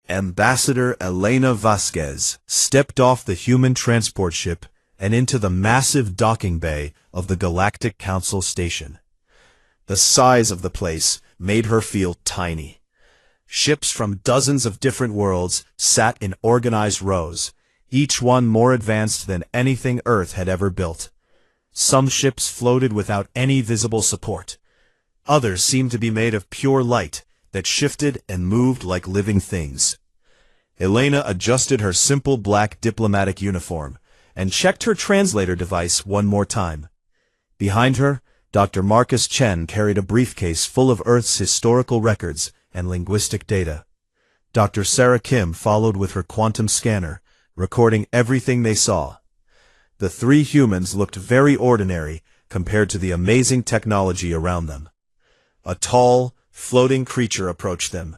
Ambassador Elena Vasquez stepped off the human transport ship and into the massive docking bay of the Galactic Council station. The size of the place made her feel tiny. Ships from dozens of different worlds sat in organized rows, each one more advanced than anything Earth had ever built. Some ships floated without any visible support. Others seemed to be made of pure light that shifted and moved like living things. Elena adjusted her simple black diplomatic uniform and checked her translator device one more time. Behind her, Dr. Marcus Chen carried a briefcase full of Earth's historical records and linguistic data. Dr. Sarah Kim followed with her quantum scanner, recording everything they saw. The three humans looked very ordinary compared to the amazing technology around them. A tall, floating creature approached them.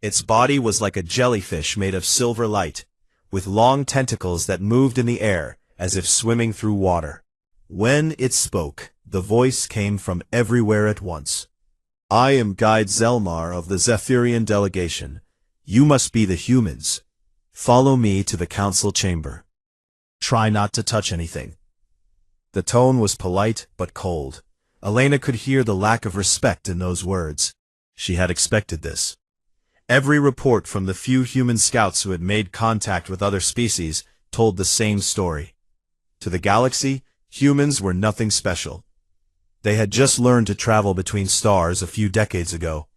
Its body was like a jellyfish made of silver light, with long tentacles that moved in the air as if swimming through water. When it spoke, the voice came from everywhere at once. "I am Guide Zelmar of the Zephyrian delegation. You must be the humans. Follow me to the council chamber. Try not to touch anything." The tone was polite but cold. Elena could hear the lack of respect in those words. She had expected this. Every report from the few human scouts who had made contact with other species told the same story. To the galaxy, humans were nothing special. They had just learned to travel between stars a few decades ago.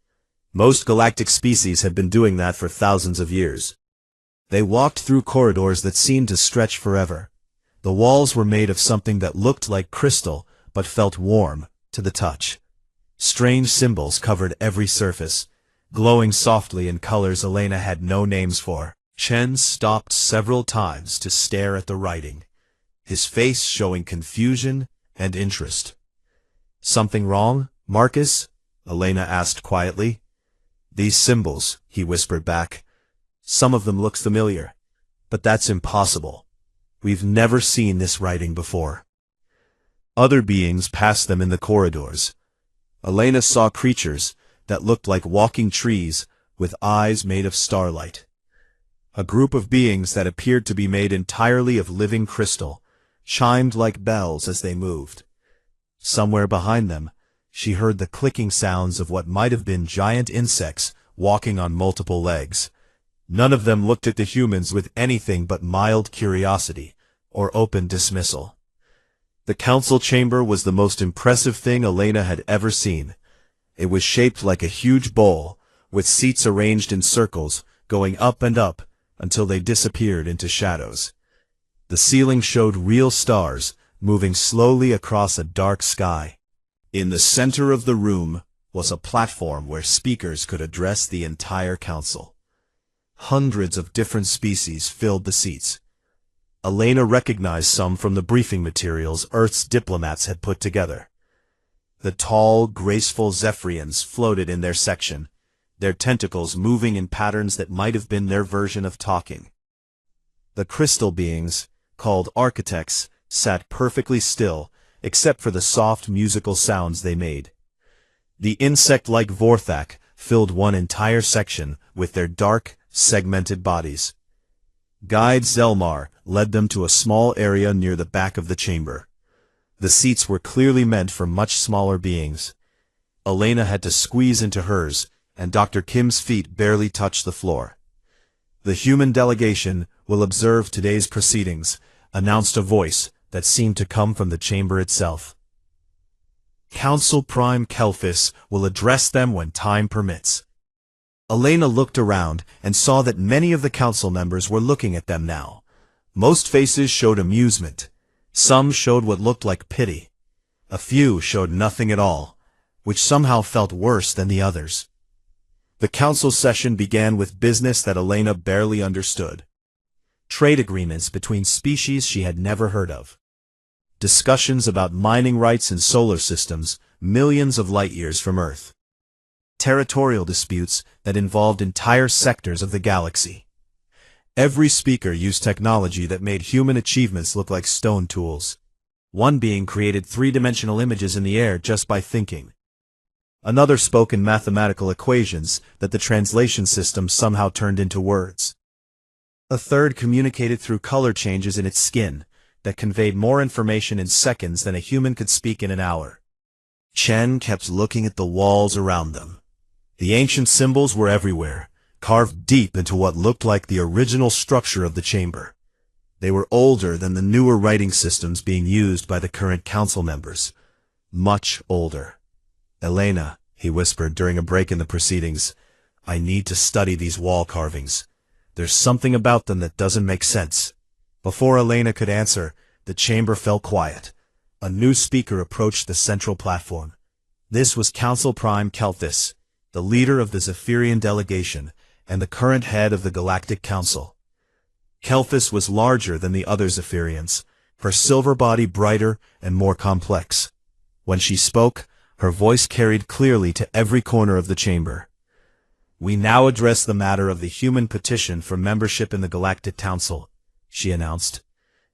Most galactic species had been doing that for thousands of years. They walked through corridors that seemed to stretch forever. The walls were made of something that looked like crystal but felt warm to the touch. Strange symbols covered every surface, glowing softly in colors Elena had no names for. Chen stopped several times to stare at the writing, his face showing confusion and interest. "Something wrong, Marcus?" Elena asked quietly. "These symbols," he whispered back. "Some of them look familiar, but that's impossible. We've never seen this writing before." Other beings passed them in the corridors. Elena saw creatures that looked like walking trees with eyes made of starlight. A group of beings that appeared to be made entirely of living crystal chimed like bells as they moved. Somewhere behind them, she heard the clicking sounds of what might have been giant insects walking on multiple legs. None of them looked at the humans with anything but mild curiosity or open dismissal. The council chamber was the most impressive thing Elena had ever seen. It was shaped like a huge bowl, with seats arranged in circles, going up and up until they disappeared into shadows. The ceiling showed real stars, moving slowly across a dark sky. In the center of the room was a platform where speakers could address the entire council. Hundreds of different species filled the seats. Elena recognized some from the briefing materials Earth's diplomats had put together. The tall, graceful Zephyrians floated in their section, their tentacles moving in patterns that might have been their version of talking. The crystal beings, called architects, sat perfectly still, except for the soft musical sounds they made. The insect-like Vorthak filled one entire section with their dark, segmented bodies. Guide Zelmar led them to a small area near the back of the chamber. The seats were clearly meant for much smaller beings. Elena had to squeeze into hers, and Dr. Kim's feet barely touched the floor. "The human delegation will observe today's proceedings," announced a voice that seemed to come from the chamber itself. "Council Prime Kelphis will address them when time permits." Elena looked around and saw that many of the council members were looking at them now. Most faces showed amusement. Some showed what looked like pity. A few showed nothing at all, which somehow felt worse than the others. The council session began with business that Elena barely understood. Trade agreements between species she had never heard of. Discussions about mining rights in solar systems millions of light-years from Earth. Territorial disputes that involved entire sectors of the galaxy. Every speaker used technology that made human achievements look like stone tools. One being created three-dimensional images in the air just by thinking. Another spoke in mathematical equations that the translation system somehow turned into words. A third communicated through color changes in its skin that conveyed more information in seconds than a human could speak in an hour. Chen kept looking at the walls around them. The ancient symbols were everywhere, carved deep into what looked like the original structure of the chamber. They were older than the newer writing systems being used by the current council members. Much older. "Elena," he whispered during a break in the proceedings, "I need to study these wall carvings. There's something about them that doesn't make sense." Before Elena could answer, the chamber fell quiet. A new speaker approached the central platform. This was Council Prime Kelthus, the leader of the Zephyrian delegation and the current head of the Galactic Council. Kelthus was larger than the other Zephyrians, her silver body brighter and more complex. When she spoke, her voice carried clearly to every corner of the chamber. "We now address the matter of the human petition for membership in the Galactic Council," she announced.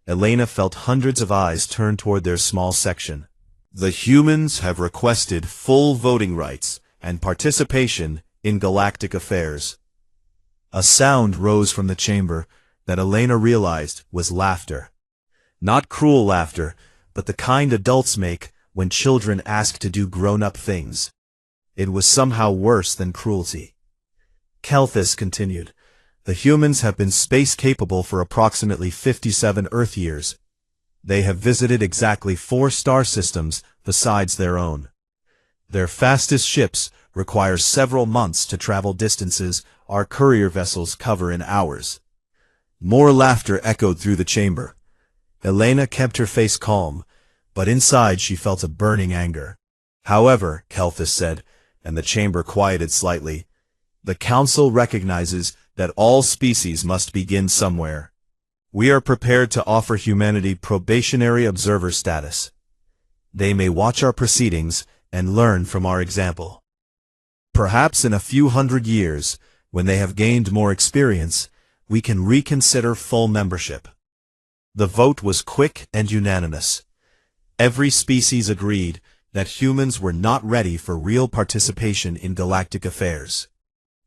Elena felt hundreds of eyes turn toward their small section. "The humans have requested full voting rights and participation in galactic affairs." A sound rose from the chamber that Elena realized was laughter. Not cruel laughter, but the kind adults make when children ask to do grown-up things. It was somehow worse than cruelty. Kelthus continued, "The humans have been space-capable for approximately 57 Earth years. They have visited exactly 4 star systems besides their own. Their fastest ships require several months to travel distances our courier vessels cover in hours." More laughter echoed through the chamber. Elena kept her face calm, but inside she felt a burning anger. "However," Kelthus said, and the chamber quieted slightly, "the Council recognizes that all species must begin somewhere. We are prepared to offer humanity probationary observer status. They may watch our proceedings and learn from our example. Perhaps in a few hundred years, when they have gained more experience, we can reconsider full membership." The vote was quick and unanimous. Every species agreed that humans were not ready for real participation in galactic affairs.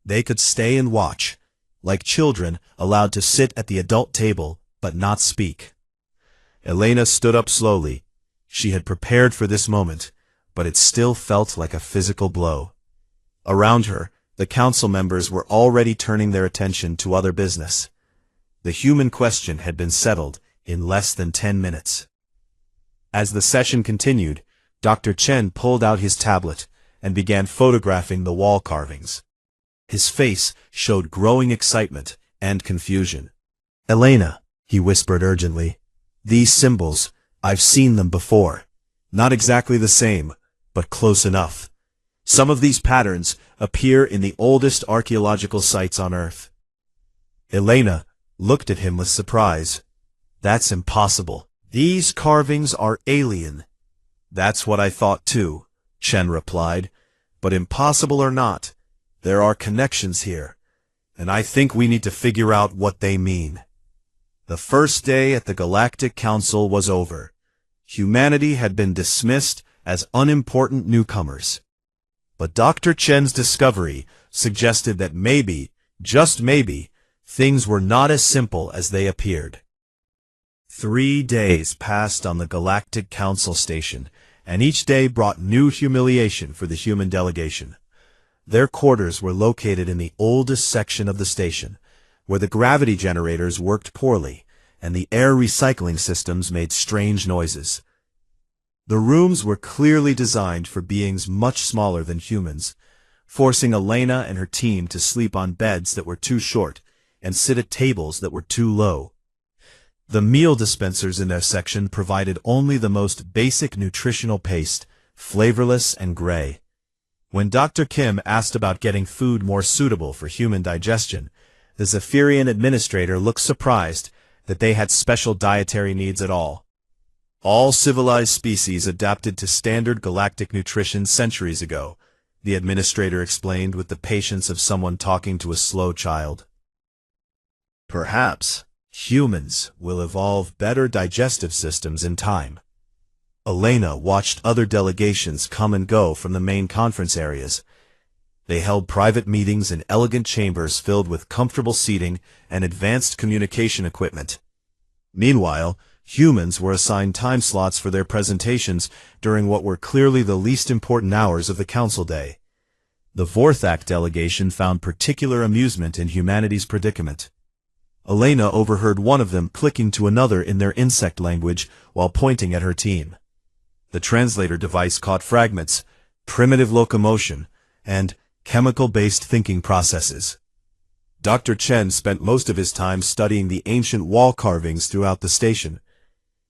They could stay and watch, like children allowed to sit at the adult table but not speak. Elena stood up slowly. She had prepared for this moment, but it still felt like a physical blow. Around her, the council members were already turning their attention to other business. The human question had been settled in less than 10 minutes. As the session continued, Dr. Chen pulled out his tablet and began photographing the wall carvings. His face showed growing excitement and confusion. "Elena," he whispered urgently, "these symbols, I've seen them before. Not exactly the same, but close enough. Some of these patterns appear in the oldest archaeological sites on Earth." Elena looked at him with surprise. "That's impossible. These carvings are alien." "That's what I thought too," Chen replied. "But impossible or not, there are connections here, and I think we need to figure out what they mean." The first day at the Galactic Council was over. Humanity had been dismissed as unimportant newcomers. But Dr. Chen's discovery suggested that maybe, just maybe, things were not as simple as they appeared. 3 days passed on the Galactic Council station, and each day brought new humiliation for the human delegation. Their quarters were located in the oldest section of the station, where the gravity generators worked poorly, and the air recycling systems made strange noises. The rooms were clearly designed for beings much smaller than humans, forcing Elena and her team to sleep on beds that were too short and sit at tables that were too low. The meal dispensers in their section provided only the most basic nutritional paste, flavorless and gray. When Dr. Kim asked about getting food more suitable for human digestion, the Zephyrian administrator looked surprised that they had special dietary needs at all. "All civilized species adapted to standard galactic nutrition centuries ago," the administrator explained with the patience of someone talking to a slow child. "Perhaps humans will evolve better digestive systems in time." Elena watched other delegations come and go from the main conference areas. They held private meetings in elegant chambers filled with comfortable seating and advanced communication equipment. Meanwhile, humans were assigned time slots for their presentations during what were clearly the least important hours of the council day. The Vorthak delegation found particular amusement in humanity's predicament. Elena overheard one of them clicking to another in their insect language while pointing at her team. The translator device caught fragments, primitive locomotion, and chemical-based thinking processes. Dr. Chen spent most of his time studying the ancient wall carvings throughout the station.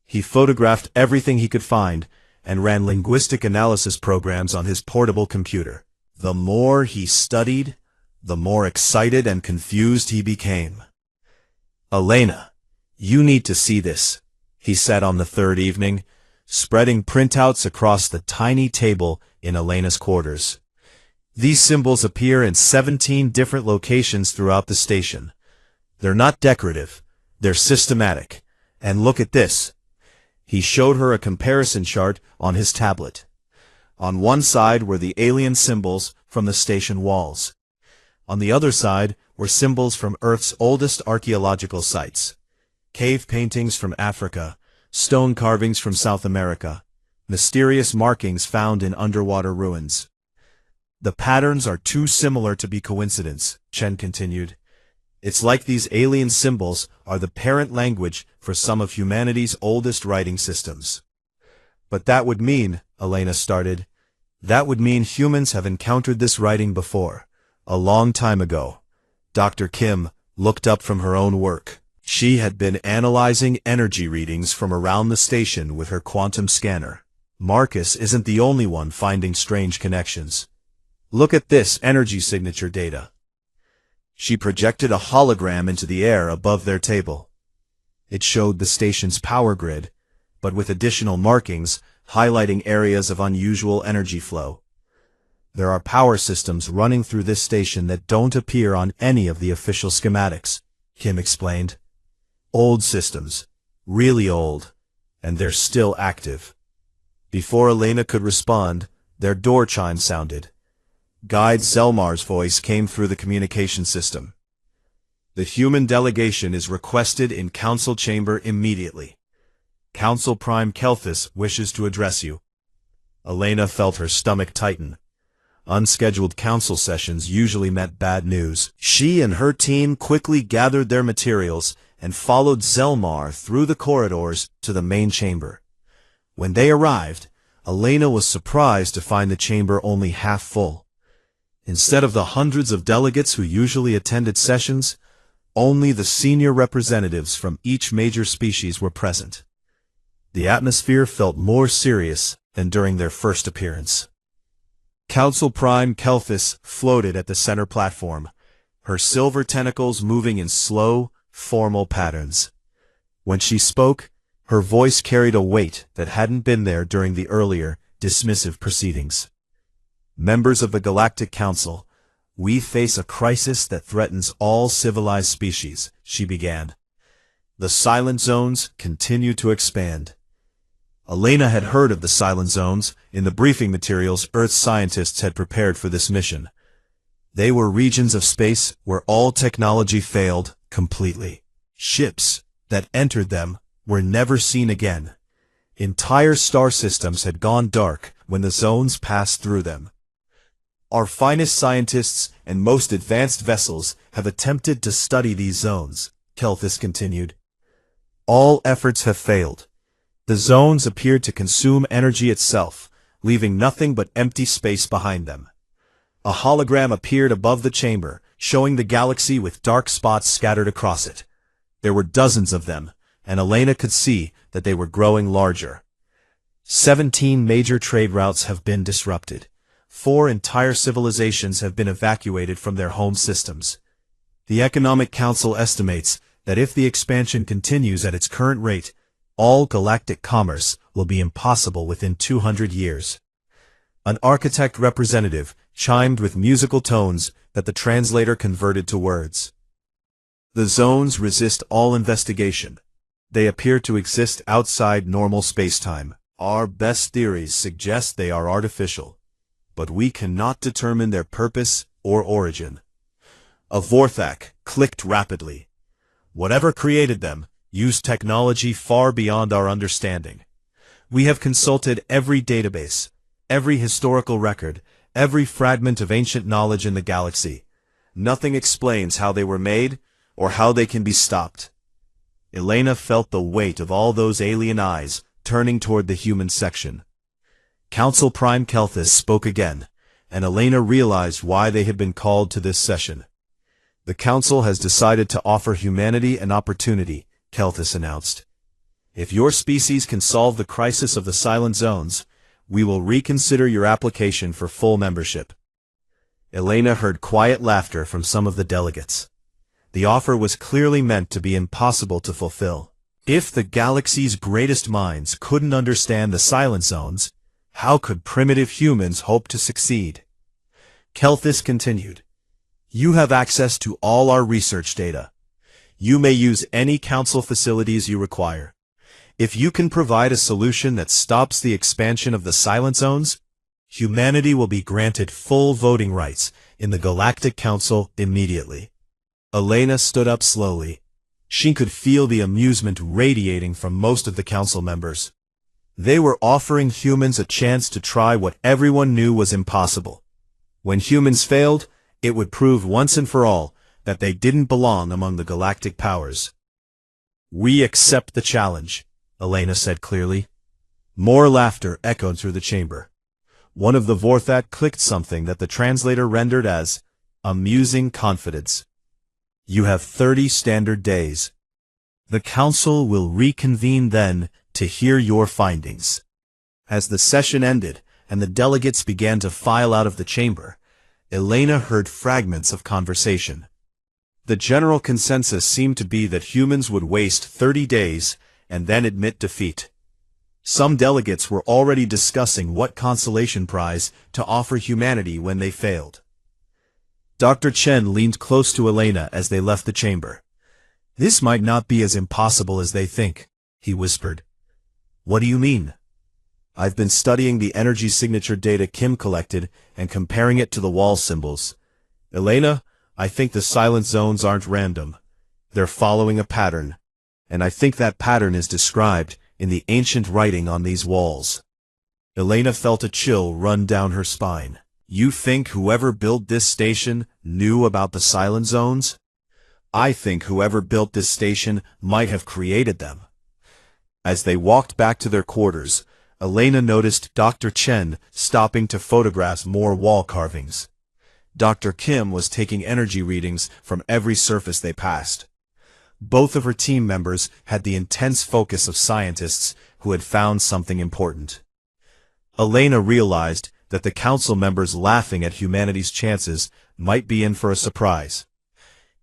He photographed everything he could find and ran linguistic analysis programs on his portable computer. The more he studied, the more excited and confused he became. "Elena, you need to see this," he said on the third evening, spreading printouts across the tiny table in Elena's quarters. These symbols appear in 17 different locations throughout the station. They're not decorative, they're systematic. And look at this. He showed her a comparison chart on his tablet. On one side were the alien symbols from the station walls. On the other side were symbols from Earth's oldest archaeological sites. Cave paintings from Africa, stone carvings from South America, mysterious markings found in underwater ruins. "The patterns are too similar to be coincidence," Chen continued. "It's like these alien symbols are the parent language for some of humanity's oldest writing systems." "But that would mean," Elena started, "that would mean humans have encountered this writing before, a long time ago." Dr. Kim looked up from her own work. She had been analyzing energy readings from around the station with her quantum scanner. "Marcus isn't the only one finding strange connections. Look at this energy signature data." She projected a hologram into the air above their table. It showed the station's power grid, but with additional markings highlighting areas of unusual energy flow. "There are power systems running through this station that don't appear on any of the official schematics," Kim explained. "Old systems, really old, and they're still active." Before Elena could respond, their door chime sounded. Guide Zelmar's voice came through the communication system. "The human delegation is requested in council chamber immediately. Council Prime Kelthus wishes to address you." Elena felt her stomach tighten. Unscheduled council sessions usually meant bad news. She and her team quickly gathered their materials and followed Zelmar through the corridors to the main chamber. When they arrived, Elena was surprised to find the chamber only half full. Instead of the hundreds of delegates who usually attended sessions, only the senior representatives from each major species were present. The atmosphere felt more serious than during their first appearance. Council Prime Kelthus floated at the center platform, her silver tentacles moving in slow, formal patterns. When she spoke, her voice carried a weight that hadn't been there during the earlier, dismissive proceedings. "Members of the Galactic Council, we face a crisis that threatens all civilized species," she began. "The silent zones continue to expand." Elena had heard of the silent zones in the briefing materials Earth scientists had prepared for this mission. They were regions of space where all technology failed completely. Ships that entered them were never seen again. Entire star systems had gone dark when the zones passed through them. "Our finest scientists and most advanced vessels have attempted to study these zones," Kelthus continued. "All efforts have failed. The zones appeared to consume energy itself, leaving nothing but empty space behind them." A hologram appeared above the chamber, showing the galaxy with dark spots scattered across it. There were dozens of them, and Elena could see that they were growing larger. 17 major trade routes have been disrupted. 4 entire civilizations have been evacuated from their home systems. The Economic Council estimates that if the expansion continues at its current rate, all galactic commerce will be impossible within 200 years. An architect representative chimed with musical tones that the translator converted to words. "The zones resist all investigation. They appear to exist outside normal spacetime. Our best theories suggest they are artificial, but we cannot determine their purpose or origin. A Vorthak clicked rapidly. Whatever created them used technology far beyond our understanding. We have consulted every database, every historical record, every fragment of ancient knowledge in the galaxy. Nothing explains how they were made or how they can be stopped. Elena felt the weight of all those alien eyes turning toward the human section. Council Prime Kelthus spoke again, and Elena realized why they had been called to this session. The Council has decided to offer humanity an opportunity, Kelthus announced. If your species can solve the crisis of the Silent Zones, we will reconsider your application for full membership. Elena heard quiet laughter from some of the delegates. The offer was clearly meant to be impossible to fulfill. If the galaxy's greatest minds couldn't understand the Silent Zones, how could primitive humans hope to succeed? Kelthus continued. You have access to all our research data. You may use any council facilities you require. If you can provide a solution that stops the expansion of the Silent Zones, humanity will be granted full voting rights in the Galactic Council immediately. Elena stood up slowly. She could feel the amusement radiating from most of the council members. They were offering humans a chance to try what everyone knew was impossible. When humans failed, it would prove once and for all that they didn't belong among the galactic powers. We accept the challenge, Elena said clearly. More laughter echoed through the chamber. One of the Vorthak clicked something that the translator rendered as amusing confidence. You have 30 standard days. The council will reconvene then to hear your findings. As the session ended and the delegates began to file out of the chamber, Elena heard fragments of conversation. The general consensus seemed to be that humans would waste 30 days and then admit defeat. Some delegates were already discussing what consolation prize to offer humanity when they failed. Dr. Chen leaned close to Elena as they left the chamber. This might not be as impossible as they think, he whispered. What do you mean? I've been studying the energy signature data Kim collected and comparing it to the wall symbols. Elena, I think the Silent Zones aren't random. They're following a pattern, and I think that pattern is described in the ancient writing on these walls. Elena felt a chill run down her spine. You think whoever built this station knew about the Silent Zones? I think whoever built this station might have created them. As they walked back to their quarters, Elena noticed Dr. Chen stopping to photograph more wall carvings. Dr. Kim was taking energy readings from every surface they passed. Both of her team members had the intense focus of scientists who had found something important. Elena realized that the council members laughing at humanity's chances might be in for a surprise.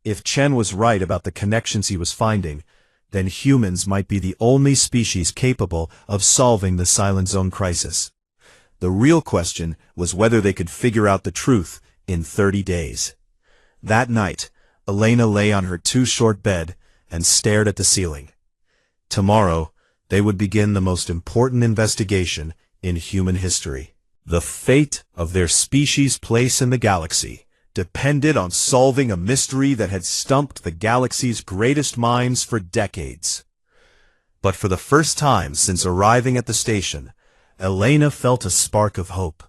If Chen was right about the connections he was finding, then humans might be the only species capable of solving the Silent Zone crisis. The real question was whether they could figure out the truth in 30 days. That night, Elena lay on her too-short bed and stared at the ceiling. Tomorrow, they would begin the most important investigation in human history. The fate of their species' place in the galaxy depended on solving a mystery that had stumped the galaxy's greatest minds for decades. But for the first time since arriving at the station, Elena felt a spark of hope.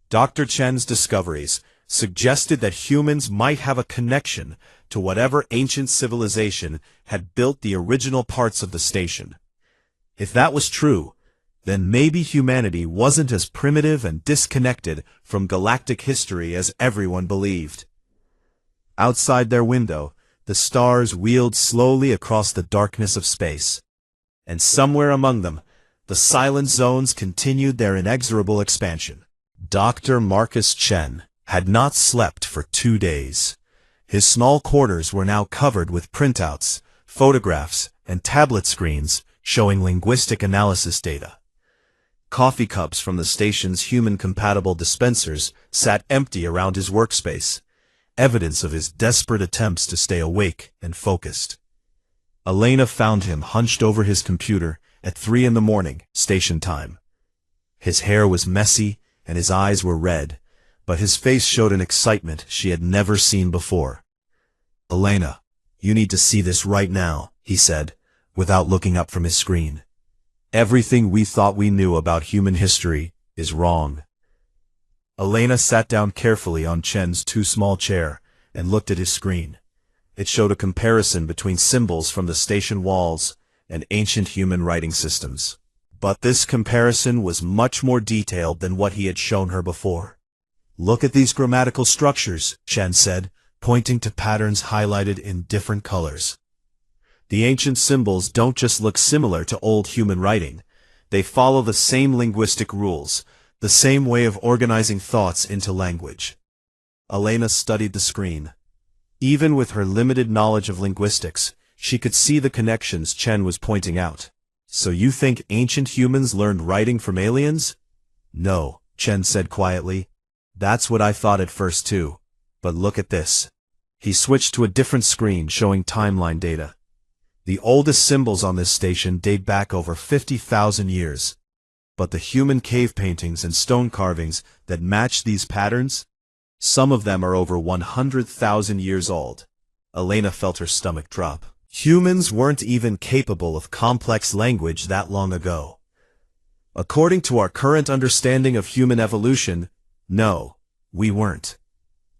Dr. Chen's discoveries suggested that humans might have a connection to whatever ancient civilization had built the original parts of the station. If that was true, then maybe humanity wasn't as primitive and disconnected from galactic history as everyone believed. Outside their window, the stars wheeled slowly across the darkness of space. And somewhere among them, the Silent Zones continued their inexorable expansion. Dr. Marcus Chen had not slept for 2 days. His small quarters were now covered with printouts, photographs, and tablet screens showing linguistic analysis data. Coffee cups from the station's human-compatible dispensers sat empty around his workspace, evidence of his desperate attempts to stay awake and focused. Elena found him hunched over his computer at 3 in the morning, station time. His hair was messy, and his eyes were red, but his face showed an excitement she had never seen before. "Elena, you need to see this right now," he said, without looking up from his screen. "Everything we thought we knew about human history is wrong." Elena sat down carefully on Chen's too small chair and looked at his screen. It showed a comparison between symbols from the station walls and ancient human writing systems. But this comparison was much more detailed than what he had shown her before. "Look at these grammatical structures," Chen said, pointing to patterns highlighted in different colors. "The ancient symbols don't just look similar to old human writing. They follow the same linguistic rules, the same way of organizing thoughts into language." Elena studied the screen. Even with her limited knowledge of linguistics, she could see the connections Chen was pointing out. "So you think ancient humans learned writing from aliens?" "No," Chen said quietly. "That's what I thought at first too. But look at this." He switched to a different screen showing timeline data. The oldest symbols on this station date back over 50,000 years. But the human cave paintings and stone carvings that match these patterns, some of them are over 100,000 years old. Elena felt her stomach drop. Humans weren't even capable of complex language that long ago. According to our current understanding of human evolution, no, we weren't.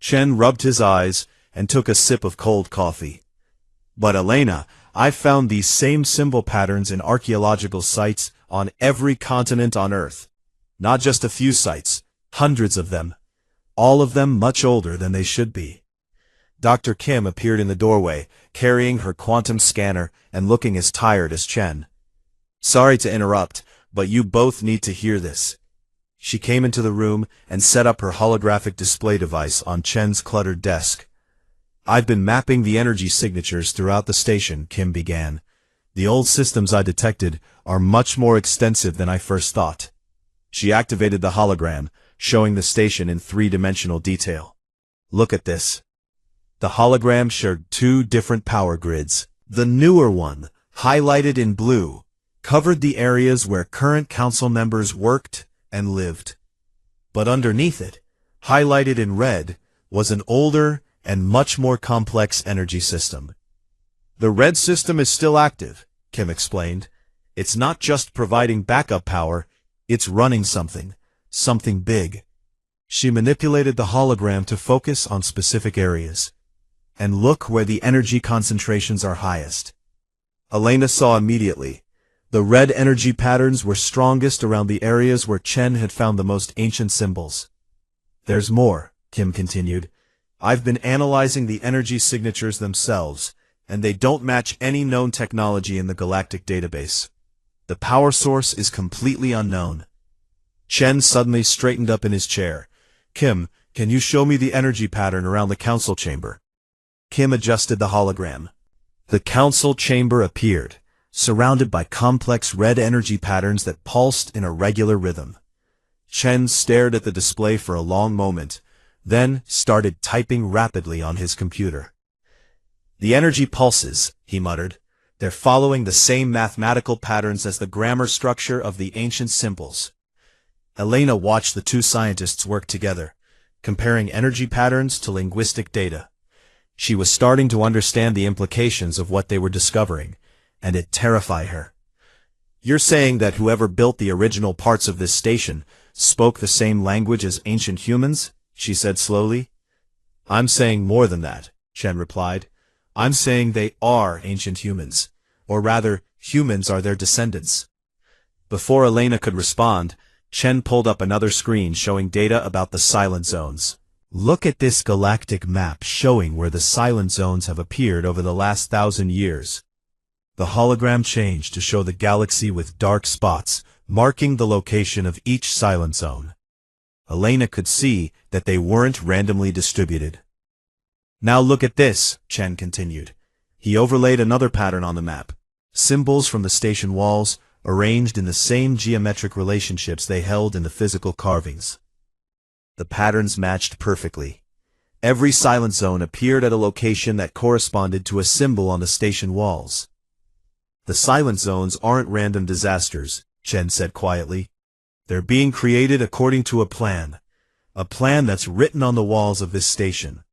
Chen rubbed his eyes and took a sip of cold coffee. "But Elena, I've found these same symbol patterns in archaeological sites on every continent on Earth. Not just a few sites, hundreds of them. All of them much older than they should be." Dr. Kim appeared in the doorway, carrying her quantum scanner and looking as tired as Chen. "Sorry to interrupt, but you both need to hear this." She came into the room and set up her holographic display device on Chen's cluttered desk. "I've been mapping the energy signatures throughout the station," Kim began. "The old systems I detected are much more extensive than I first thought." She activated the hologram, showing the station in three-dimensional detail. "Look at this." The hologram showed two different power grids. The newer one, highlighted in blue, covered the areas where current council members worked and lived. But underneath it, highlighted in red, was an older and much more complex energy system. "The red system is still active," Kim explained. "It's not just providing backup power, it's running something big." She manipulated the hologram to focus on specific areas. "And look where the energy concentrations are highest." Elena saw immediately. The red energy patterns were strongest around the areas where Chen had found the most ancient symbols. "There's more," Kim continued. "I've been analyzing the energy signatures themselves, and they don't match any known technology in the Galactic database. The power source is completely unknown." Chen suddenly straightened up in his chair. "Kim, can you show me the energy pattern around the council chamber?" Kim adjusted the hologram. The council chamber appeared, surrounded by complex red energy patterns that pulsed in a regular rhythm. Chen stared at the display for a long moment, then started typing rapidly on his computer. "The energy pulses," he muttered. "They're following the same mathematical patterns as the grammar structure of the ancient symbols." Elena watched the two scientists work together, comparing energy patterns to linguistic data. She was starting to understand the implications of what they were discovering, and it terrified her. "You're saying that whoever built the original parts of this station spoke the same language as ancient humans?" she said slowly. "I'm saying more than that," Chen replied. "I'm saying they are ancient humans, or rather, humans are their descendants." Before Elena could respond, Chen pulled up another screen showing data about the silent zones. "Look at this galactic map showing where the silent zones have appeared over the last 1,000 years." The hologram changed to show the galaxy with dark spots, marking the location of each silent zone. Elena could see that they weren't randomly distributed. "Now look at this," Chen continued. He overlaid another pattern on the map. Symbols from the station walls, arranged in the same geometric relationships they held in the physical carvings. The patterns matched perfectly. Every silent zone appeared at a location that corresponded to a symbol on the station walls. The silent zones aren't random disasters, Chen said quietly. They're being created according to a plan that's written on the walls of this station.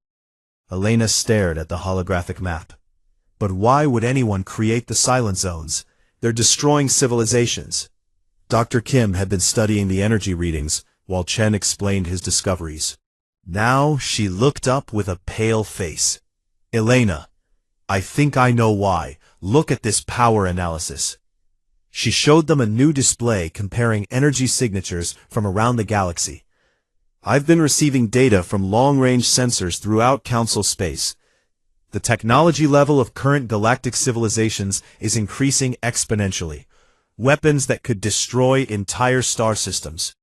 Elena stared at the holographic map. But why would anyone create the silent zones? They're destroying civilizations. Dr. Kim had been studying the energy readings while Chen explained his discoveries. Now she looked up with a pale face. Elena, I think I know why. Look at this power analysis. She showed them a new display comparing energy signatures from around the galaxy. I've been receiving data from long-range sensors throughout Council space. The technology level of current galactic civilizations is increasing exponentially. Weapons that could destroy entire star systems.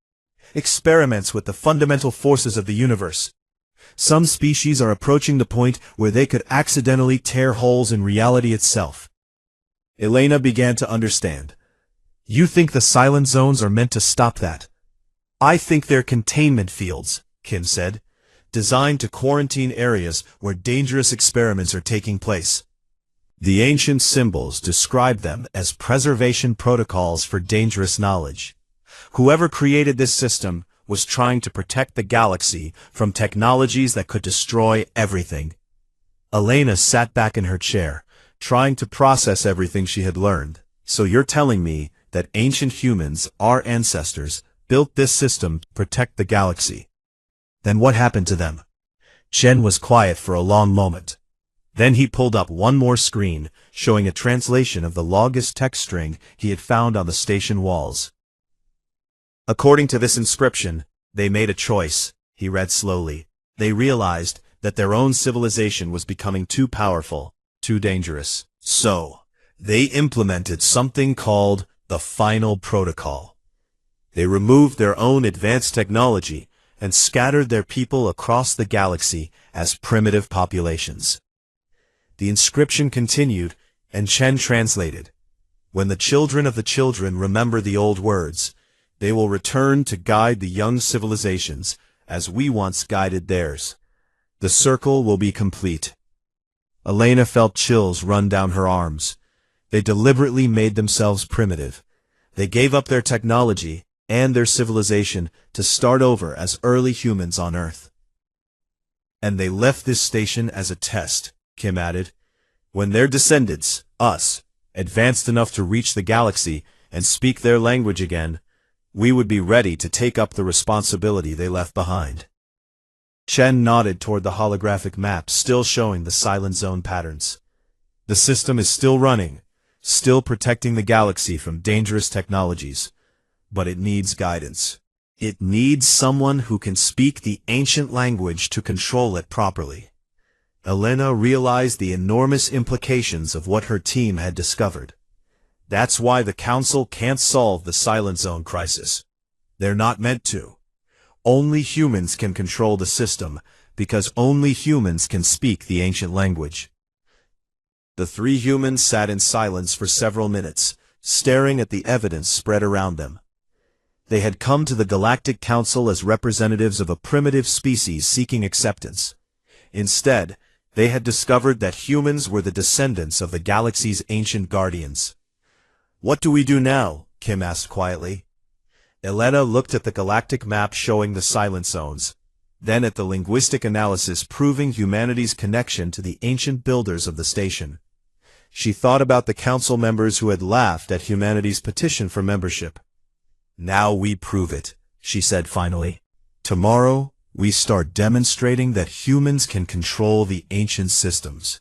Experiments with the fundamental forces of the universe. Some species are approaching the point where they could accidentally tear holes in reality itself. Elena began to understand. You think the silent zones are meant to stop that? I think they're containment fields, Kim said, designed to quarantine areas where dangerous experiments are taking place. The ancient symbols describe them as preservation protocols for dangerous knowledge. Whoever created this system was trying to protect the galaxy from technologies that could destroy everything. Elena sat back in her chair, trying to process everything she had learned. So you're telling me that ancient humans, our ancestors, built this system to protect the galaxy. Then what happened to them? Chen was quiet for a long moment. Then he pulled up one more screen, showing a translation of the longest text string he had found on the station walls. According to this inscription, they made a choice, he read slowly. They realized that their own civilization was becoming too powerful, too dangerous. So, they implemented something called the Final Protocol. They removed their own advanced technology and scattered their people across the galaxy as primitive populations. The inscription continued, and Chen translated. When the children of the children remember the old words, they will return to guide the young civilizations as we once guided theirs. The circle will be complete. Elena felt chills run down her arms. They deliberately made themselves primitive. They gave up their technology and their civilization to start over as early humans on Earth. And they left this station as a test, Kim added. When their descendants, us, advanced enough to reach the galaxy and speak their language again, we would be ready to take up the responsibility they left behind. Chen nodded toward the holographic map still showing the silent zone patterns. The system is still running, still protecting the galaxy from dangerous technologies, but it needs guidance. It needs someone who can speak the ancient language to control it properly. Elena realized the enormous implications of what her team had discovered. That's why the Council can't solve the silent zone crisis. They're not meant to. Only humans can control the system, because only humans can speak the ancient language. The three humans sat in silence for several minutes, staring at the evidence spread around them. They had come to the Galactic Council as representatives of a primitive species seeking acceptance. Instead, they had discovered that humans were the descendants of the galaxy's ancient guardians. What do we do now? Kim asked quietly. Elena looked at the galactic map showing the silent zones, then at the linguistic analysis proving humanity's connection to the ancient builders of the station. She thought about the council members who had laughed at humanity's petition for membership. Now we prove it, she said finally. Tomorrow, we start demonstrating that humans can control the ancient systems.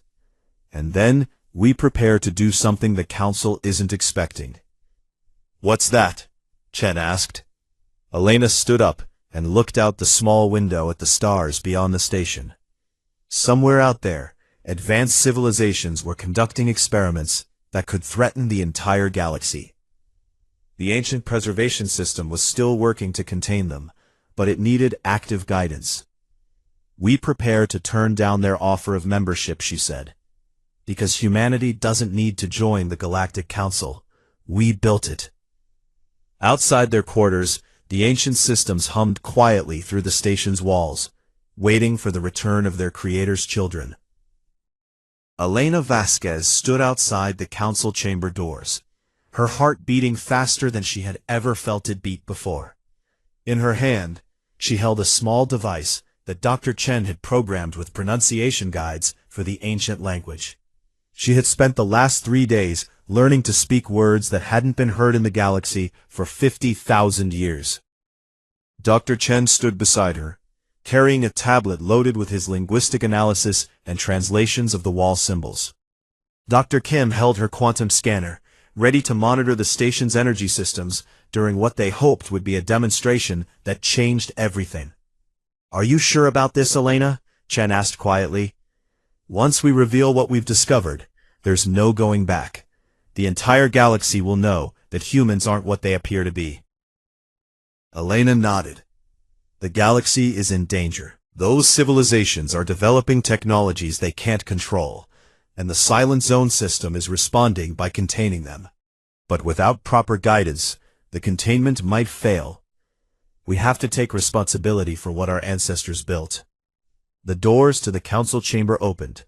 And then, we prepare to do something the council isn't expecting. What's that? Chen asked. Elena stood up and looked out the small window at the stars beyond the station. Somewhere out there, advanced civilizations were conducting experiments that could threaten the entire galaxy. The ancient preservation system was still working to contain them, but it needed active guidance. We prepare to turn down their offer of membership, she said. Because humanity doesn't need to join the Galactic Council. We built it. Outside their quarters, the ancient systems hummed quietly through the station's walls, waiting for the return of their creator's children. Elena Vasquez stood outside the council chamber doors, her heart beating faster than she had ever felt it beat before. In her hand, she held a small device that Dr. Chen had programmed with pronunciation guides for the ancient language. She had spent the last 3 days learning to speak words that hadn't been heard in the galaxy for 50,000 years. Dr. Chen stood beside her, carrying a tablet loaded with his linguistic analysis and translations of the wall symbols. Dr. Kim held her quantum scanner, ready to monitor the station's energy systems during what they hoped would be a demonstration that changed everything. "Are you sure about this, Elena?" Chen asked quietly. "Once we reveal what we've discovered, there's no going back. The entire galaxy will know that humans aren't what they appear to be." Elena nodded. "The galaxy is in danger. Those civilizations are developing technologies they can't control, and the Silent Zone system is responding by containing them. But without proper guidance, the containment might fail. We have to take responsibility for what our ancestors built." The doors to the council chamber opened.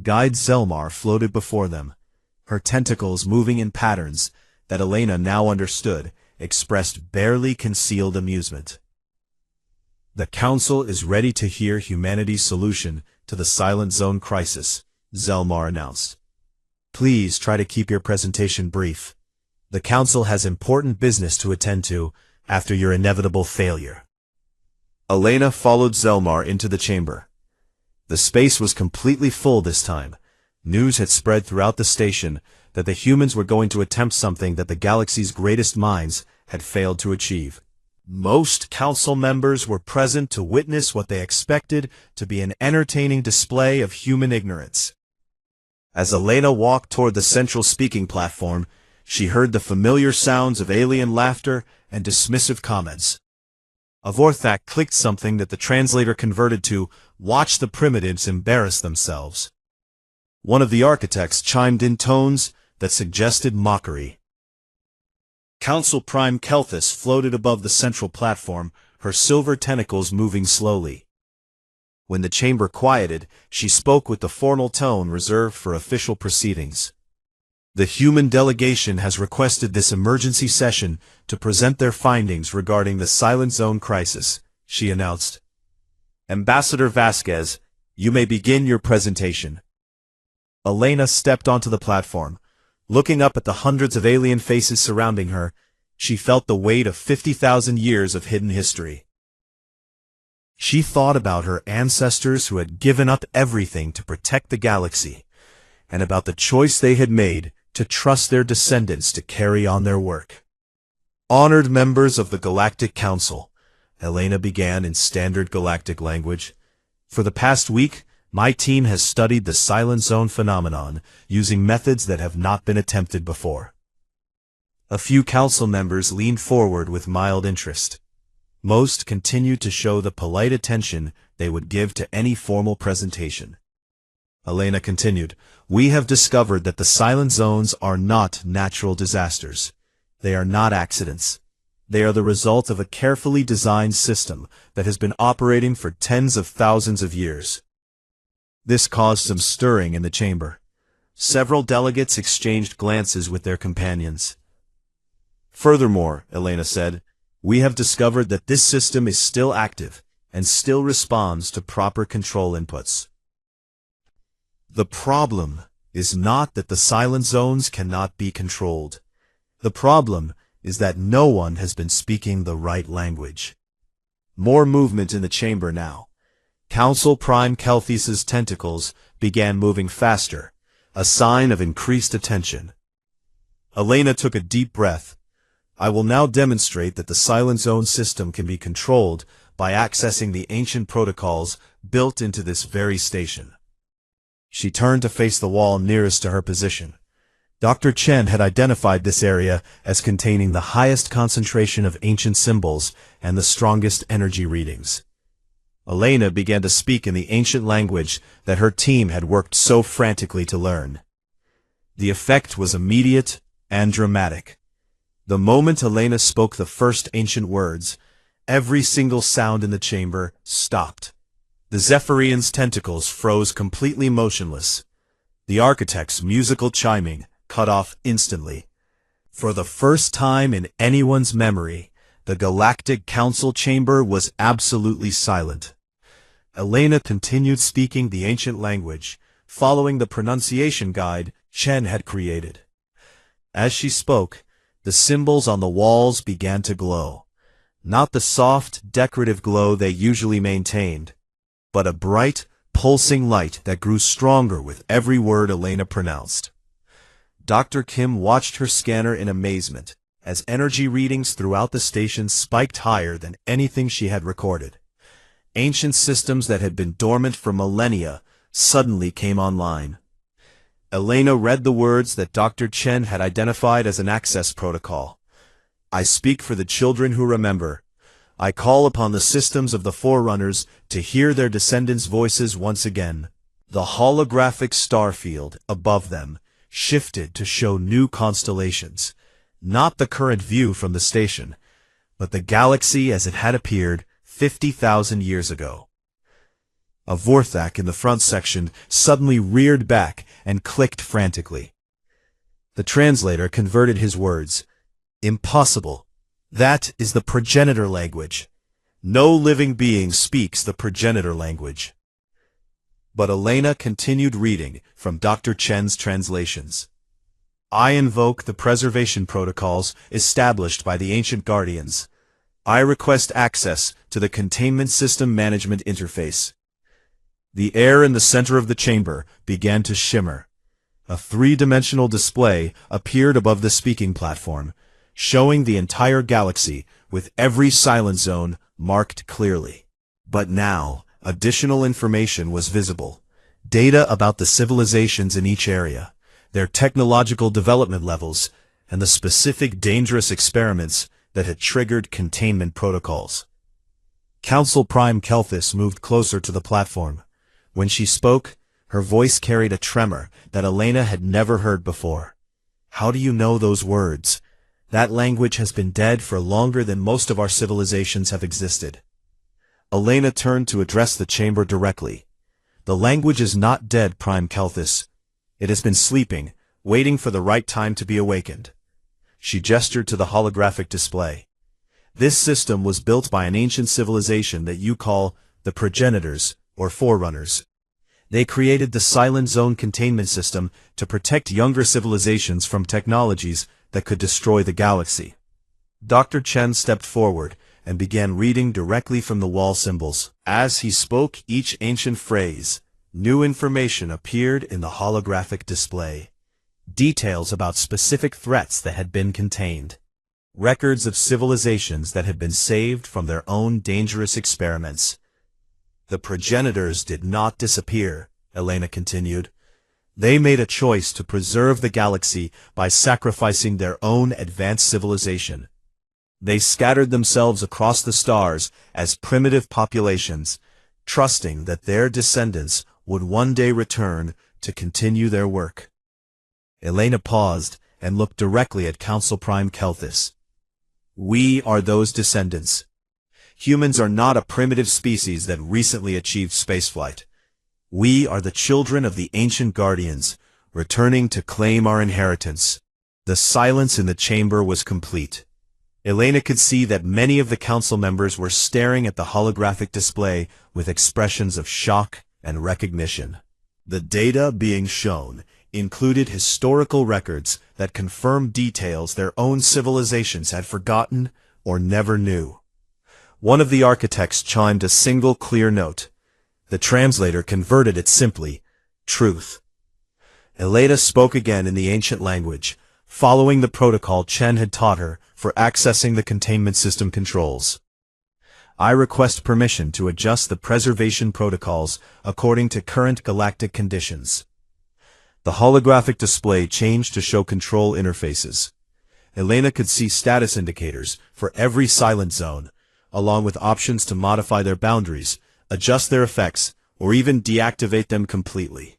Guide Zelmar floated before them, her tentacles moving in patterns that Elena now understood expressed barely concealed amusement. "The Council is ready to hear humanity's solution to the Silent Zone crisis," Zelmar announced. "Please try to keep your presentation brief. The Council has important business to attend to after your inevitable failure." Elena followed Zelmar into the chamber. The space was completely full this time. News had spread throughout the station that the humans were going to attempt something that the galaxy's greatest minds had failed to achieve. Most council members were present to witness what they expected to be an entertaining display of human ignorance. As Elena walked toward the central speaking platform, she heard the familiar sounds of alien laughter and dismissive comments. A Vorthak clicked something that the translator converted to, "Watch the primitives embarrass themselves." One of the architects chimed in tones that suggested mockery. Council Prime Kelthus floated above the central platform, her silver tentacles moving slowly. When the chamber quieted, she spoke with the formal tone reserved for official proceedings. "The human delegation has requested this emergency session to present their findings regarding the Silent Zone crisis," she announced. "Ambassador Vasquez, you may begin your presentation." Elena stepped onto the platform. Looking up at the hundreds of alien faces surrounding her, she felt the weight of 50,000 years of hidden history. She thought about her ancestors who had given up everything to protect the galaxy, and about the choice they had made to trust their descendants to carry on their work. "Honored members of the Galactic Council," Elena began in standard galactic language. "For the past week, my team has studied the Silent Zone phenomenon using methods that have not been attempted before." A few council members leaned forward with mild interest. Most continued to show the polite attention they would give to any formal presentation. Elena continued, "We have discovered that the Silent Zones are not natural disasters. They are not accidents. They are the result of a carefully designed system that has been operating for tens of thousands of years." This caused some stirring in the chamber. Several delegates exchanged glances with their companions. "Furthermore," Elena said, "we have discovered that this system is still active and still responds to proper control inputs. The problem is not that the Silent Zones cannot be controlled. The problem is that no one has been speaking the right language." More movement in the chamber now. Council Prime Kelthus's tentacles began moving faster, a sign of increased attention. Elena took a deep breath. "I will now demonstrate that the Silent Zone system can be controlled by accessing the ancient protocols built into this very station." She turned to face the wall nearest to her position. Dr. Chen had identified this area as containing the highest concentration of ancient symbols and the strongest energy readings. Elena began to speak in the ancient language that her team had worked so frantically to learn. The effect was immediate and dramatic. The moment Elena spoke the first ancient words, every single sound in the chamber stopped. The Zephyrian's tentacles froze completely motionless. The architect's musical chiming cut off instantly. For the first time in anyone's memory, the Galactic Council chamber was absolutely silent. Elena continued speaking the ancient language, following the pronunciation guide Chen had created. As she spoke, the symbols on the walls began to glow. Not the soft, decorative glow they usually maintained, but a bright, pulsing light that grew stronger with every word Elena pronounced. Dr. Kim watched her scanner in amazement, as energy readings throughout the station spiked higher than anything she had recorded. Ancient systems that had been dormant for millennia suddenly came online. Elena read the words that Dr. Chen had identified as an access protocol. I speak for the children who remember. I call upon the systems of the Forerunners to hear their descendants' voices once again. The holographic star field above them shifted to show new constellations, not the current view from the station, but the galaxy as it had appeared 50,000 years ago. A Vorthak in the front section suddenly reared back and clicked frantically. The translator converted his words. Impossible. That is the progenitor language. No living being speaks the progenitor language. But Elena continued reading from Dr. Chen's translations. I invoke the preservation protocols established by the ancient guardians. I request access to the containment system management interface. The air in the center of the chamber began to shimmer. A three-dimensional display appeared above the speaking platform, showing the entire galaxy with every silent zone marked clearly. But now, additional information was visible. Data about the civilizations in each area, their technological development levels, and the specific dangerous experiments that had triggered containment protocols. Council Prime Kelthis moved closer to the platform. When she spoke, her voice carried a tremor that Elena had never heard before. How do you know those words? That language has been dead for longer than most of our civilizations have existed. Elena turned to address the chamber directly. The language is not dead, Prime Kelthis. It has been sleeping, waiting for the right time to be awakened. She gestured to the holographic display. This system was built by an ancient civilization that you call the progenitors, or Forerunners. They created the Silent Zone containment system to protect younger civilizations from technologies that could destroy the galaxy. Dr. Chen stepped forward and began reading directly from the wall symbols. As he spoke each ancient phrase, new information appeared in the holographic display. Details about specific threats that had been contained. Records of civilizations that had been saved from their own dangerous experiments. The progenitors did not disappear, Elena continued. They made a choice to preserve the galaxy by sacrificing their own advanced civilization. They scattered themselves across the stars as primitive populations, trusting that their descendants would one day return to continue their work. Elena paused and looked directly at Council Prime Kelthis. We are those descendants. Humans are not a primitive species that recently achieved spaceflight. We are the children of the ancient guardians, returning to claim our inheritance. The silence in the chamber was complete. Elena could see that many of the council members were staring at the holographic display with expressions of shock and recognition. The data being shown included historical records that confirmed details their own civilizations had forgotten or never knew. One of the architects chimed a single clear note. The translator converted it simply, truth. Elena spoke again in the ancient language, following the protocol Chen had taught her for accessing the containment system controls. I request permission to adjust the preservation protocols according to current galactic conditions. The holographic display changed to show control interfaces. Elena could see status indicators for every silent zone, along with options to modify their boundaries, adjust their effects, or even deactivate them completely.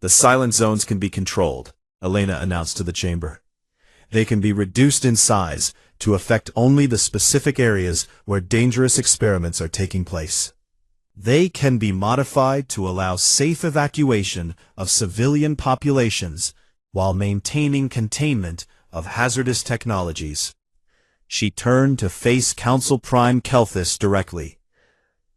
The silent zones can be controlled, Elena announced to the chamber. They can be reduced in size to affect only the specific areas where dangerous experiments are taking place. They can be modified to allow safe evacuation of civilian populations while maintaining containment of hazardous technologies. She turned to face Council Prime Kelthis directly.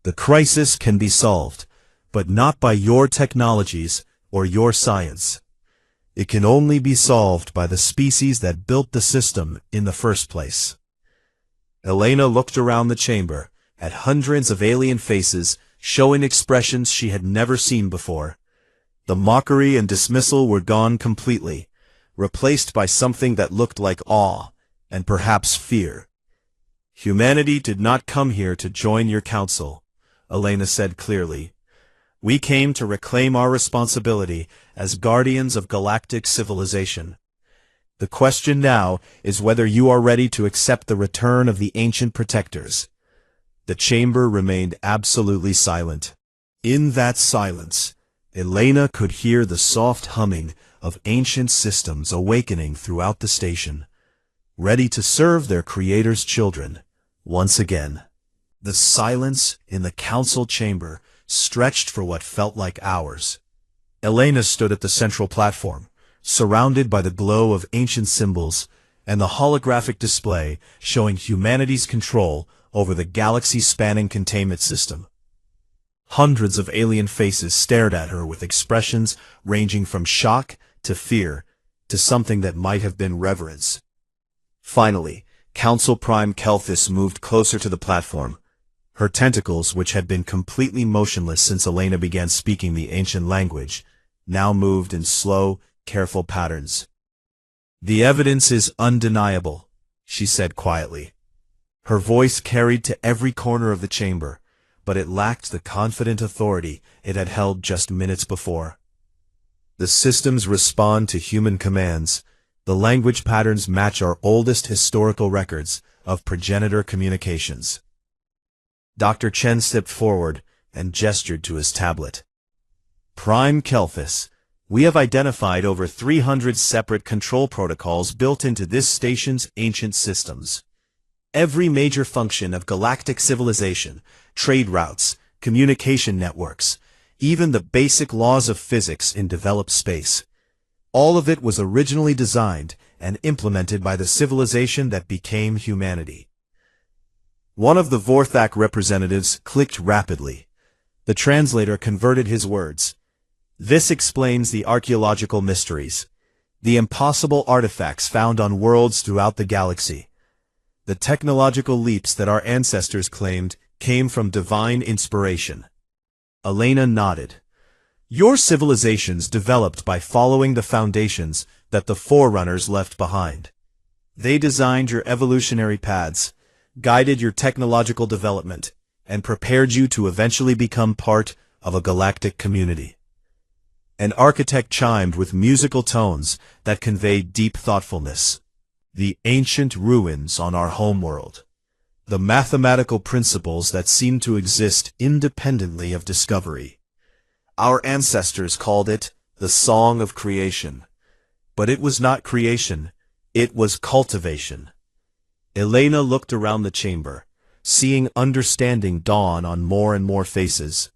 The crisis can be solved, but not by your technologies or your science. It can only be solved by the species that built the system in the first place. Elena looked around the chamber at hundreds of alien faces showing expressions she had never seen before. The mockery and dismissal were gone completely, replaced by something that looked like awe and perhaps fear. Humanity did not come here to join your council, Elena said clearly. We came to reclaim our responsibility as guardians of galactic civilization. The question now is whether you are ready to accept the return of the ancient protectors. The chamber remained absolutely silent. In that silence, Elena could hear the soft humming of ancient systems awakening throughout the station, ready to serve their creator's children once again. The silence in the council chamber stretched for what felt like hours. Elena stood at the central platform, surrounded by the glow of ancient symbols and the holographic display showing humanity's control over the galaxy-spanning containment system. Hundreds of alien faces stared at her with expressions ranging from shock to fear to something that might have been reverence. Finally, Council Prime Kelthis moved closer to the platform. Her tentacles, which had been completely motionless since Elena began speaking the ancient language, now moved in slow, careful patterns. The evidence is undeniable, she said quietly. Her voice carried to every corner of the chamber, but it lacked the confident authority it had held just minutes before. The systems respond to human commands. The language patterns match our oldest historical records of progenitor communications. Dr. Chen stepped forward and gestured to his tablet. Prime Kelthis, we have identified over 300 separate control protocols built into this station's ancient systems. Every major function of galactic civilization, trade routes, communication networks, even the basic laws of physics in developed space. All of it was originally designed and implemented by the civilization that became humanity. One of the Vorthak representatives clicked rapidly. The translator converted his words. This explains the archaeological mysteries, the impossible artifacts found on worlds throughout the galaxy. The technological leaps that our ancestors claimed came from divine inspiration. Elena nodded. Your civilizations developed by following the foundations that the forerunners left behind. They designed your evolutionary paths, guided your technological development, and prepared you to eventually become part of a galactic community. An architect chimed with musical tones that conveyed deep thoughtfulness. The ancient ruins on our homeworld. The mathematical principles that seem to exist independently of discovery. Our ancestors called it the Song of Creation. But it was not creation, it was cultivation. Elena looked around the chamber, seeing understanding dawn on more and more faces.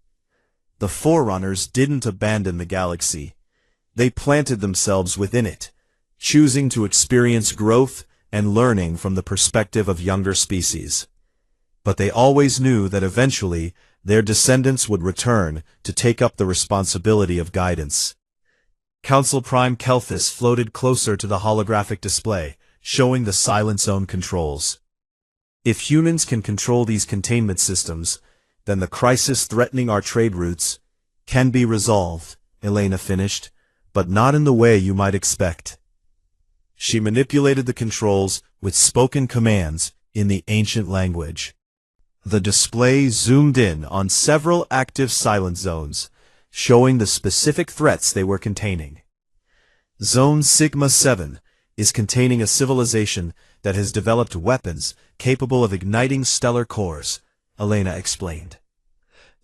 The forerunners didn't abandon the galaxy. They planted themselves within it, choosing to experience growth and learning from the perspective of younger species. But they always knew that eventually their descendants would return to take up the responsibility of guidance. Council Prime Kelthis floated closer to the holographic display, showing the Silent Zone controls. If humans can control these containment systems, then the crisis threatening our trade routes can be resolved, Elena finished, but not in the way you might expect. She manipulated the controls with spoken commands in the ancient language. The display zoomed in on several active silent zones, showing the specific threats they were containing. Zone Sigma 7 is containing a civilization that has developed weapons capable of igniting stellar cores, Elena explained.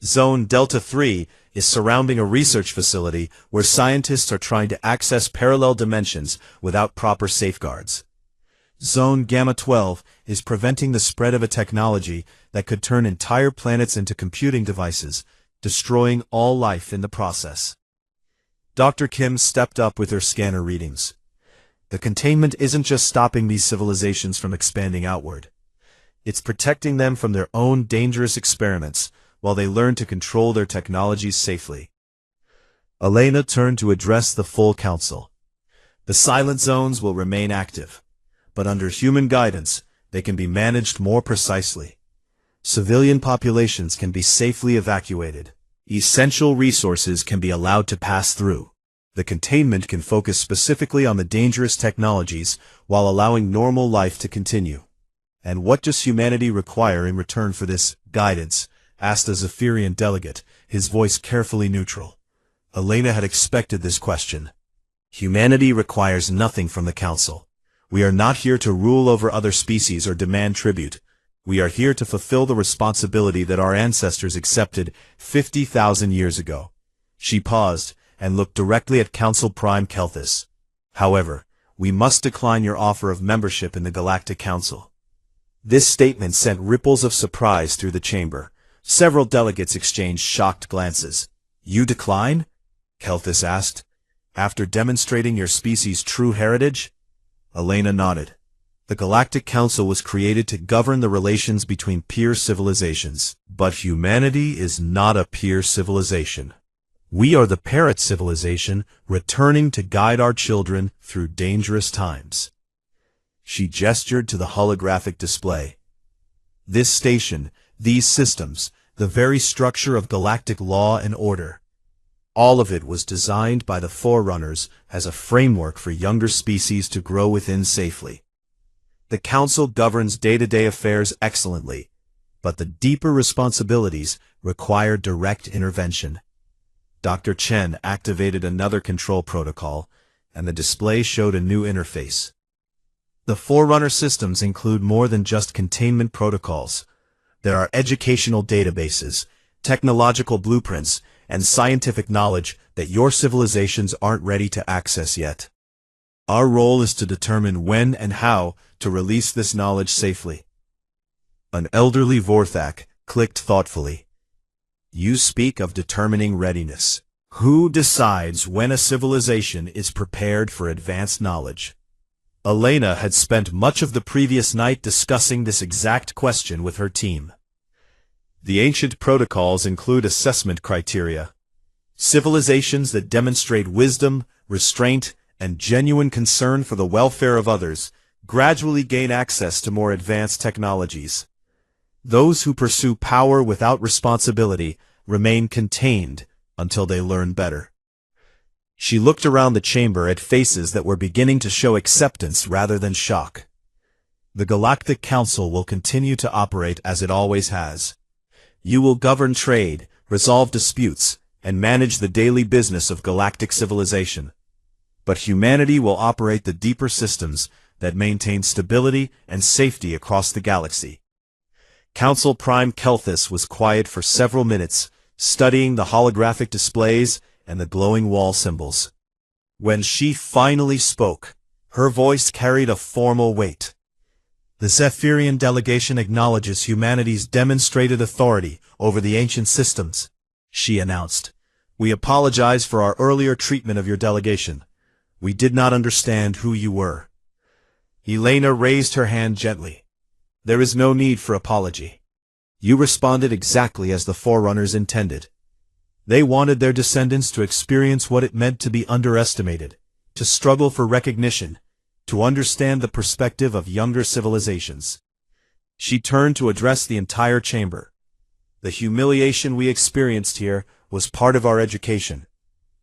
Zone Delta 3 is surrounding a research facility where scientists are trying to access parallel dimensions without proper safeguards. Zone Gamma 12 is preventing the spread of a technology that could turn entire planets into computing devices, destroying all life in the process. Dr. Kim stepped up with her scanner readings. The containment isn't just stopping these civilizations from expanding outward. It's protecting them from their own dangerous experiments while they learn to control their technologies safely. Elena turned to address the full council. The silent zones will remain active, but under human guidance, they can be managed more precisely. Civilian populations can be safely evacuated. Essential resources can be allowed to pass through. The containment can focus specifically on the dangerous technologies while allowing normal life to continue. And what does humanity require in return for this guidance? Asked a Zephyrian delegate, his voice carefully neutral. Elena had expected this question. Humanity requires nothing from the Council. We are not here to rule over other species or demand tribute. We are here to fulfill the responsibility that our ancestors accepted 50,000 years ago. She paused and looked directly at Council Prime Kelthus. However, we must decline your offer of membership in the Galactic Council. This statement sent ripples of surprise through the chamber. Several delegates exchanged shocked glances. You decline? Kelthus asked. After demonstrating your species' true heritage? Elena nodded. The Galactic Council was created to govern the relations between peer civilizations. But humanity is not a peer civilization. We are the parrot civilization, returning to guide our children through dangerous times. She gestured to the holographic display. This station, these systems, the very structure of galactic law and order. All of it was designed by the Forerunners as a framework for younger species to grow within safely. The Council governs day-to-day affairs excellently, but the deeper responsibilities require direct intervention. Dr. Chen activated another control protocol, and the display showed a new interface. The Forerunner systems include more than just containment protocols. There are educational databases, technological blueprints, and scientific knowledge that your civilizations aren't ready to access yet. Our role is to determine when and how to release this knowledge safely. An elderly Vorthak clicked thoughtfully. You speak of determining readiness. Who decides when a civilization is prepared for advanced knowledge? Elena had spent much of the previous night discussing this exact question with her team. The ancient protocols include assessment criteria. Civilizations that demonstrate wisdom, restraint, and genuine concern for the welfare of others gradually gain access to more advanced technologies. Those who pursue power without responsibility remain contained until they learn better. She looked around the chamber at faces that were beginning to show acceptance rather than shock. The Galactic Council will continue to operate as it always has. You will govern trade, resolve disputes, and manage the daily business of galactic civilization. But humanity will operate the deeper systems that maintain stability and safety across the galaxy. Council Prime Kelthus was quiet for several minutes, studying the holographic displays and the glowing wall symbols. When she finally spoke, her voice carried a formal weight. The Zephyrian delegation acknowledges humanity's demonstrated authority over the ancient systems, she announced. We apologize for our earlier treatment of your delegation. We did not understand who you were. Elena raised her hand gently. There is no need for apology. You responded exactly as the Forerunners intended. They wanted their descendants to experience what it meant to be underestimated, to struggle for recognition, to understand the perspective of younger civilizations. She turned to address the entire chamber. The humiliation we experienced here was part of our education.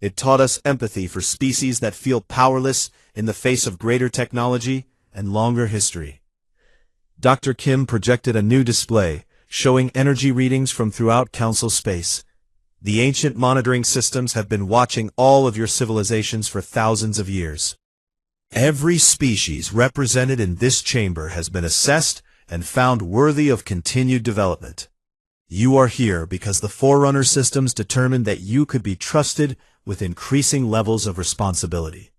It taught us empathy for species that feel powerless in the face of greater technology and longer history. Dr. Kim projected a new display, showing energy readings from throughout Council space. The ancient monitoring systems have been watching all of your civilizations for thousands of years. Every species represented in this chamber has been assessed and found worthy of continued development. You are here because the Forerunner systems determined that you could be trusted with increasing levels of responsibility.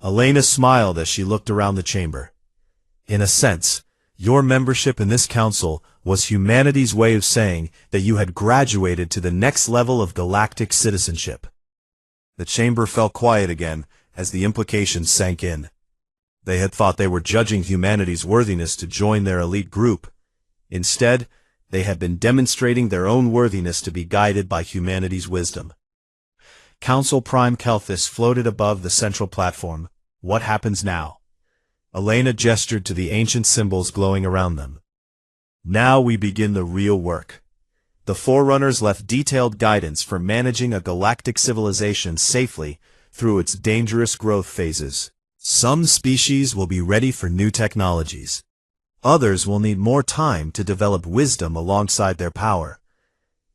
Elena smiled as she looked around the chamber. In a sense, your membership in this council was humanity's way of saying that you had graduated to the next level of galactic citizenship. The chamber fell quiet again as the implications sank in. They had thought they were judging humanity's worthiness to join their elite group. Instead, they had been demonstrating their own worthiness to be guided by humanity's wisdom. Council Prime Kelthus floated above the central platform. What happens now? Elena gestured to the ancient symbols glowing around them. Now we begin the real work. The Forerunners left detailed guidance for managing a galactic civilization safely through its dangerous growth phases. Some species will be ready for new technologies. Others will need more time to develop wisdom alongside their power.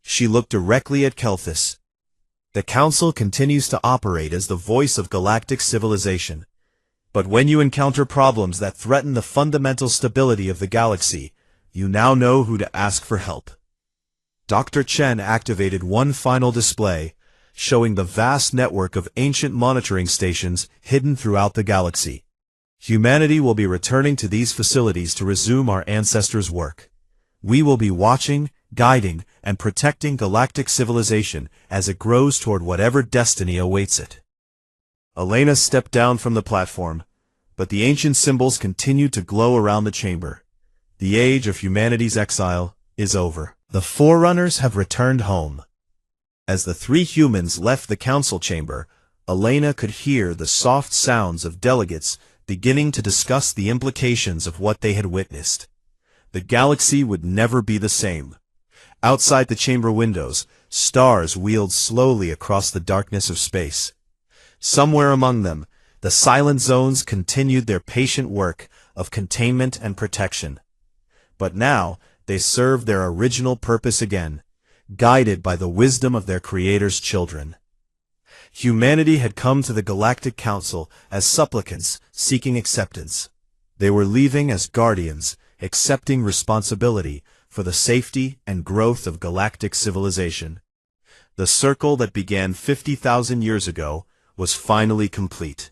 She looked directly at Kelthus. The Council continues to operate as the voice of galactic civilization. But when you encounter problems that threaten the fundamental stability of the galaxy, you now know who to ask for help. Dr. Chen activated one final display, showing the vast network of ancient monitoring stations hidden throughout the galaxy. Humanity will be returning to these facilities to resume our ancestors' work. We will be watching, guiding, and protecting galactic civilization as it grows toward whatever destiny awaits it. Elena stepped down from the platform, but the ancient symbols continued to glow around the chamber. The age of humanity's exile is over. The Forerunners have returned home. As the three humans left the council chamber, Elena could hear the soft sounds of delegates beginning to discuss the implications of what they had witnessed. The galaxy would never be the same. Outside the chamber windows, stars wheeled slowly across the darkness of space. Somewhere among them, the silent zones continued their patient work of containment and protection. But now, they served their original purpose again, guided by the wisdom of their Creator's children. Humanity had come to the Galactic Council as supplicants seeking acceptance. They were leaving as guardians, accepting responsibility for the safety and growth of galactic civilization. The circle that began 50,000 years ago was finally complete.